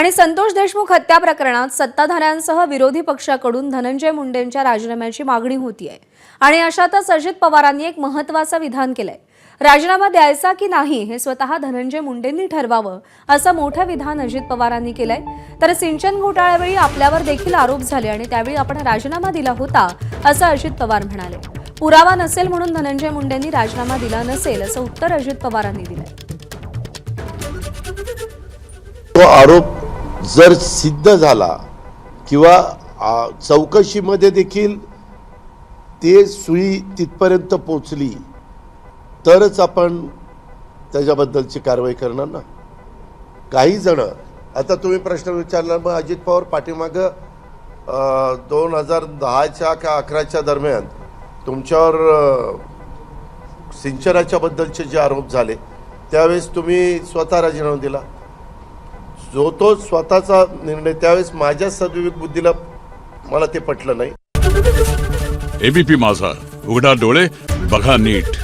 आणि संतोष देशमुख हत्या प्रकरणात सत्ताधाऱ्यांसह विरोधी पक्षाकडून धनंजय मुंडेंच्या राजीनाम्याची मागणी होतीये आणि अशातच अजित पवारांनी एक महत्त्वाचं विधान केलंय। राजीनामा द्यायचा की नाही हे स्वतः धनंजय मुंडेंनी ठरवावं असं मोठं विधान अजित पवारांनी केलंय। तर सिंचन घोटाळ्यावेळी आपल्यावर देखील आरोप झाले आणि त्यावेळी आपण राजीनामा दिला होता असं अजित पवार म्हणाले। पुरावा नसेल म्हणून धनंजय मुंडेंनी राजीनामा दिला नसेल असं उत्तर अजित पवारांनी दिलंय। तो आरोप जर सिद्ध झाला किंवा चौकशीमध्ये देखील ते सुई तिथपर्यंत पोहोचली तरच आपण त्याच्याबद्दलची कारवाई करणार ना। काही जण आता तुम्ही प्रश्न विचारला, मग अजित पवार पाठीमागं 2010च्या का 11च्या दरम्यान तुमच्यावर सिंचनाच्या बद्दलचे जे आरोप झाले त्यावेळेस तुम्ही स्वतः राजीनामा दिला। जो तो स्वतःचा निर्णय, त्यावेळेस माझ्या सद्विवेक बुद्धीला मला ते पटलं नाही। एबीपी माझा, उघडा डोळे बघा नीट।